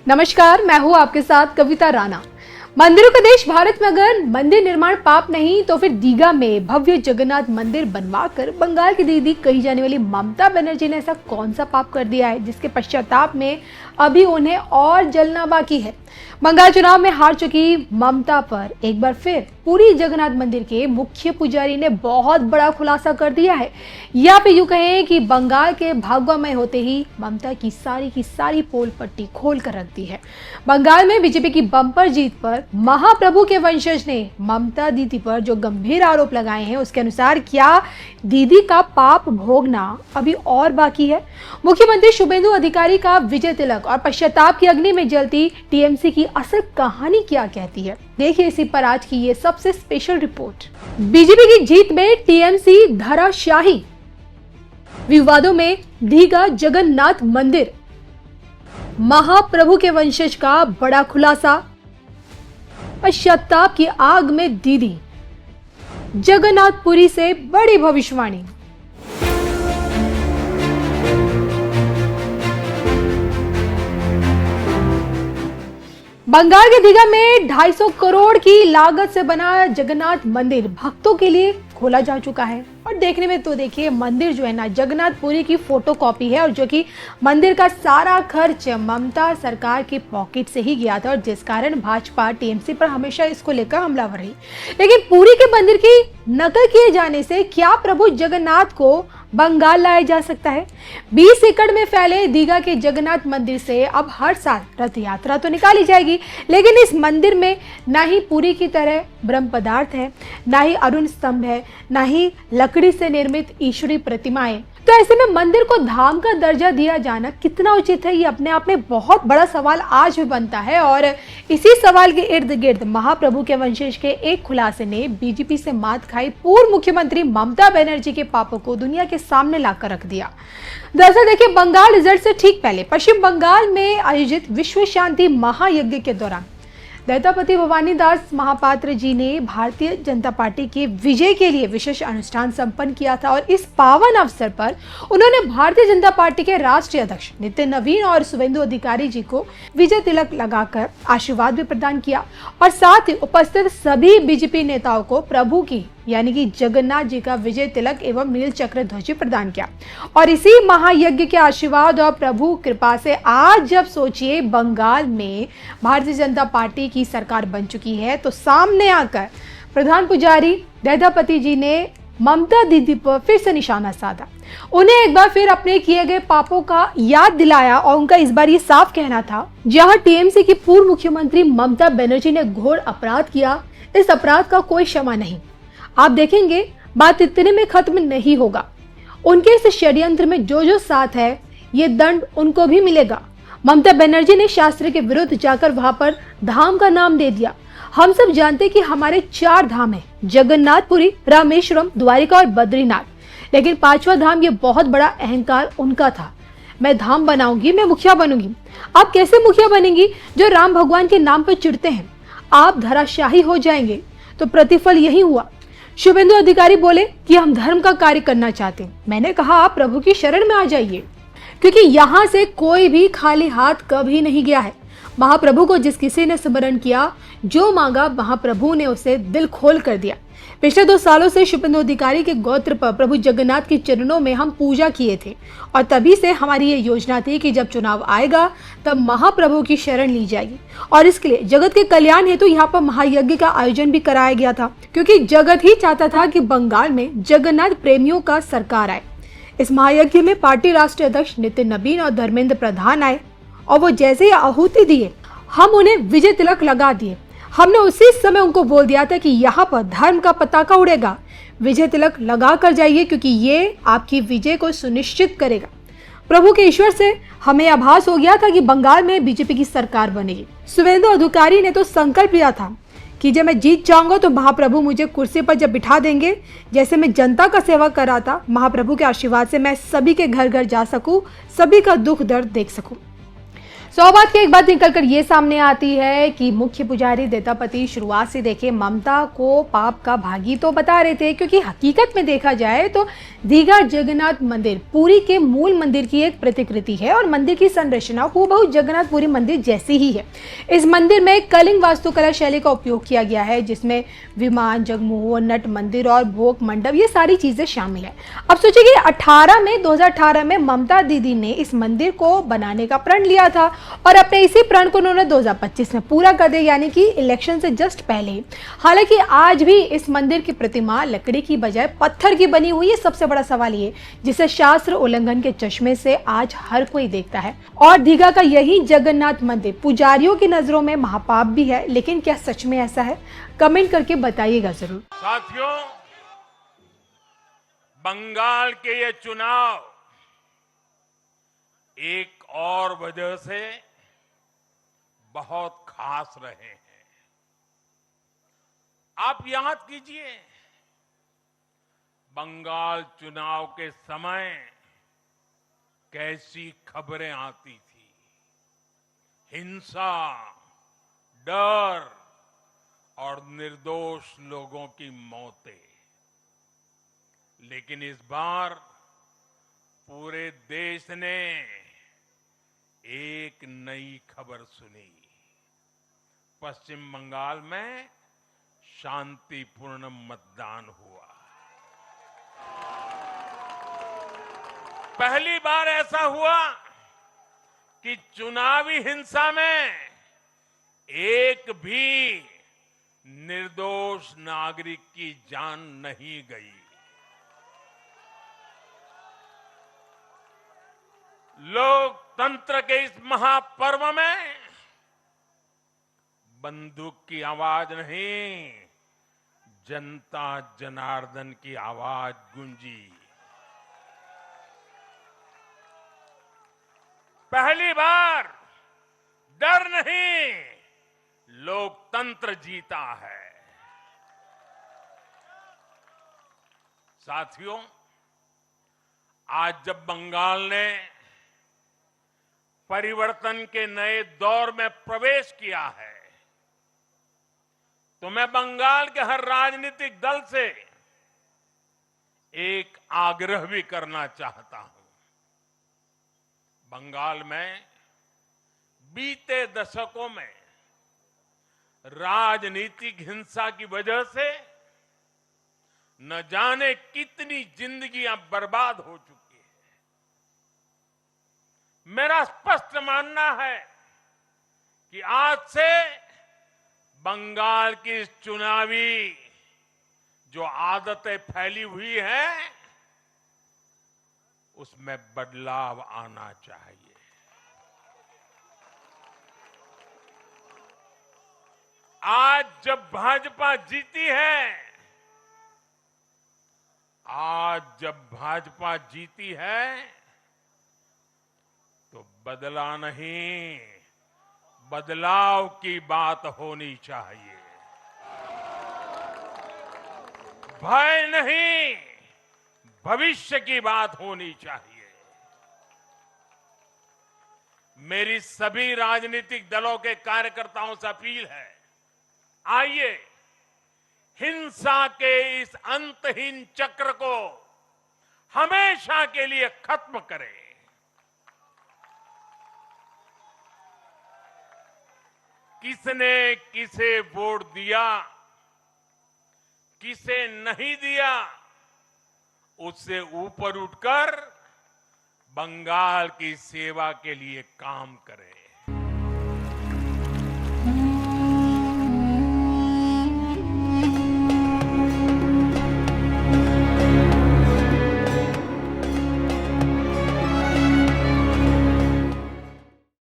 नमस्कार, मैं हूँ आपके साथ कविता राणा। मंदिरों का देश भारत में अगर मंदिर निर्माण पाप नहीं तो फिर दीघा में भव्य जगन्नाथ मंदिर बनवाकर बंगाल की दीदी कही जाने वाली ममता बनर्जी ने ऐसा कौन सा पाप कर दिया है जिसके पश्चाताप में अभी उन्हें और जलना बाकी है। बंगाल चुनाव में हार चुकी ममता पर एक बार फिर पुरी जगन्नाथ मंदिर के मुख्य पुजारी ने बहुत बड़ा खुलासा कर दिया है। या फिर यूं कहें कि बंगाल के भाग्यमय होते ही ममता की सारी पोल पट्टी खोल कर रख दी है। बंगाल में बीजेपी की बम्पर जीत पर महाप्रभु के वंशज ने ममता दीदी पर जो गंभीर आरोप लगाए हैं उसके अनुसार क्या दीदी का पाप भोगना अभी और बाकी है। मुख्यमंत्री शुभेंदु अधिकारी का विजय तिलक और पश्चाताप की अग्नि में जलती टीएमसी की असल कहानी क्या कहती है, देखिए इसी पर आज की ये सबसे स्पेशल रिपोर्ट। बीजेपी की जीत में टीएमसी धराशायी, विवादों में दीघा जगन्नाथ मंदिर, महाप्रभु के वंशज का बड़ा खुलासा, पश्चाताप की आग में दीदी, जगन्नाथपुरी से बड़ी भविष्यवाणी। बंगाल के दीघा में 250 करोड़ की लागत से बना जगन्नाथ मंदिर भक्तों के लिए खोला जा चुका है और देखने में तो देखिए मंदिर जो है ना जगन्नाथपुरी की फोटोकॉपी है और जो कि मंदिर का सारा खर्च ममता सरकार के पॉकेट से ही गया था और जिस कारण भाजपा टीएमसी पर हमेशा इसको लेकर हमलावर रही। लेकिन पुरी के मंदिर की नकल किए जाने से क्या प्रभु जगन्नाथ को बंगाल लाया जा सकता है? 20 एकड़ में फैले दीघा के जगन्नाथ मंदिर से अब हर साल रथ यात्रा तो निकाली जाएगी, लेकिन इस मंदिर में ना ही पुरी की तरह ब्रह्म पदार्थ है, ना ही अरुण स्तंभ है, ना ही लकड़ी से निर्मित ईश्वरी प्रतिमाएं। तो ऐसे में मंदिर को धाम का दर्जा दिया जाना कितना उचित है, ये अपने आप में बहुत बड़ा सवाल आज भी बनता है। और इसी सवाल के इर्द गिर्द महाप्रभु के वंशज के एक खुलासे ने बीजेपी से मात खाई पूर्व मुख्यमंत्री ममता बनर्जी के पापों को दुनिया के सामने लाकर रख दिया। दरअसल देखिए, बंगाल रिजल्ट से ठीक पहले पश्चिम बंगाल में आयोजित विश्व शांति महायज्ञ के दौरान दत्तापति भवानी दास महापात्र जी ने भारतीय जनता पार्टी के विजय के लिए विशेष अनुष्ठान संपन्न किया था और इस पावन अवसर पर उन्होंने भारतीय जनता पार्टी के राष्ट्रीय अध्यक्ष नितिन नवीन और शुभेंदु अधिकारी जी को विजय तिलक लगाकर आशीर्वाद भी प्रदान किया और साथ ही उपस्थित सभी बीजेपी नेताओं को प्रभु की यानी कि जगन्नाथ जी का विजय तिलक एवं नील चक्र ध्वज प्रदान किया। और इसी महायज्ञ के आशीर्वाद और प्रभु कृपा से आज जब सोचिए बंगाल में भारतीय जनता पार्टी की सरकार बन चुकी है तो सामने आकर प्रधान पुजारी दत्तापति जी ने ममता दीदी पर फिर से निशाना साधा, उन्हें एक बार फिर अपने किए गए पापों का याद दिलाया और उनका इस बार ये साफ कहना था, जहां टीएमसी की पूर्व मुख्यमंत्री ममता बनर्जी ने घोर अपराध किया, इस अपराध का कोई क्षमा नहीं। आप देखेंगे बात इतने में खत्म नहीं होगा, उनके इस षड्यंत्र में जो साथ है ये दंड उनको भी मिलेगा। ममता बनर्जी ने शास्त्र के विरुद्ध जाकर वहां पर धाम का नाम दे दिया। हम सब जानते कि हमारे 4 धाम हैं, जगन्नाथपुरी, रामेश्वरम, द्वारिका और बद्रीनाथ, लेकिन 5वां धाम ये बहुत बड़ा अहंकार उनका था। मैं धाम बनाऊंगी, मैं मुखिया बनूंगी। आप कैसे मुखिया बनेंगी जो राम भगवान के नाम पर चिढ़ते हैं? आप धराशाही हो जाएंगे। तो प्रतिफल यही हुआ। शुभेंदु अधिकारी बोले कि हम धर्म का कार्य करना चाहते हैं। मैंने कहा आप प्रभु की शरण में आ जाइए, क्योंकि यहाँ से कोई भी खाली हाथ कभी नहीं गया है। महाप्रभु को जिस किसी ने स्मरण किया, जो मांगा महाप्रभु ने उसे दिल खोल कर दिया। पिछले 2 सालों से शुभेंदु अधिकारी के गोत्र पर प्रभु जगन्नाथ के चरणों में हम पूजा किए थे और तभी से हमारी ये योजना थी कि जब चुनाव आएगा तब महाप्रभु की शरण ली जाएगी और इसके लिए जगत के कल्याण हेतु यहाँ पर महायज्ञ का आयोजन भी कराया गया था, क्योंकि जगत ही चाहता था कि बंगाल में जगन्नाथ प्रेमियों का सरकार आए। इस महायज्ञ में पार्टी राष्ट्रीय अध्यक्ष नितिन नवीन और धर्मेंद्र प्रधान आए और वो जैसे ही आहुति दिए हम उन्हें विजय तिलक लगा दिए। हमने उसी समय उनको बोल दिया था कि यहाँ पर धर्म का पताका उड़ेगा, विजय तिलक लगा कर जाइए, क्योंकि ये आपकी विजय को सुनिश्चित करेगा। प्रभु के ईश्वर से हमें आभास हो गया था कि बंगाल में बीजेपी की सरकार बनेगी। शुभेंदु अधिकारी ने तो संकल्प लिया था कि जब मैं जीत जाऊंगा तो महाप्रभु मुझे कुर्सी पर जब बिठा देंगे, जैसे मैं जनता का सेवा कर रहा था, महाप्रभु के आशीर्वाद से मैं सभी के घर घर जा सकूं, सभी का दुख दर्द देख सकूं। सौ बात की एक बात निकलकर ये सामने आती है कि मुख्य पुजारी दत्तापति शुरुआत से देखिए ममता को पाप का भागी तो बता रहे थे, क्योंकि हकीकत में देखा जाए तो दीघा जगन्नाथ मंदिर पुरी के मूल मंदिर की एक प्रतिकृति है और मंदिर की संरचना हूबहू जगन्नाथपुरी मंदिर जैसी ही है। इस मंदिर में कलिंग वास्तुकला शैली का उपयोग किया गया है, जिसमें विमान, जगमुह, नट मंदिर और भोग मंडप ये सारी चीजें शामिल है। अब सोचिए कि 2018 में ममता दीदी ने इस मंदिर को बनाने का प्रण लिया था और अपने इसी प्रण को उन्होंने 2025 में पूरा कर दिया, यानी कि इलेक्शन से जस्ट पहले ही। हालांकि आज भी इस मंदिर की प्रतिमा लकड़ी की बजाय पत्थर की बनी हुई है। सबसे बड़ा सवाल ये, जिसे शास्त्र उल्लंघन के चश्मे से आज हर कोई देखता है। और दीघा का यही जगन्नाथ मंदिर पुजारियों की नजरों में महापाप भी है, लेकिन क्या सच में ऐसा है? कमेंट करके बताइएगा जरूर। साथियों, बंगाल के ये चुनाव एक और वजह से बहुत खास रहे हैं। आप याद कीजिए, बंगाल चुनाव के समय कैसी खबरें आती थी। हिंसा, डर और निर्दोष लोगों की मौतें। लेकिन इस बार पूरे देश ने एक नई खबर सुनी। पश्चिम बंगाल में शांतिपूर्ण मतदान हुआ। पहली बार ऐसा हुआ कि चुनावी हिंसा में एक भी निर्दोष नागरिक की जान नहीं गई। लोकतंत्र के इस महापर्व में बंदूक की आवाज नहीं, जनता जनार्दन की आवाज गूंजी। पहली बार डर नहीं, लोकतंत्र जीता है। साथियों, आज जब बंगाल ने परिवर्तन के नए दौर में प्रवेश किया है, तो मैं बंगाल के हर राजनीतिक दल से एक आग्रह भी करना चाहता हूं। बंगाल में बीते दशकों में राजनीतिक हिंसा की वजह से न जाने कितनी जिंदगियां बर्बाद हो चुकी है। मेरा स्पष्ट मानना है कि आज से बंगाल की इस चुनावी जो आदतें फैली हुई हैं, उसमें बदलाव आना चाहिए। आज जब भाजपा जीती है, तो बदला नहीं, बदलाव की बात होनी चाहिए। भय नहीं, भविष्य की बात होनी चाहिए। मेरी सभी राजनीतिक दलों के कार्यकर्ताओं से अपील है, आइए हिंसा के इस अंतहीन चक्र को हमेशा के लिए खत्म करें। किसने किसे वोट दिया, किसे नहीं दिया, उससे ऊपर उठकर बंगाल की सेवा के लिए काम करें।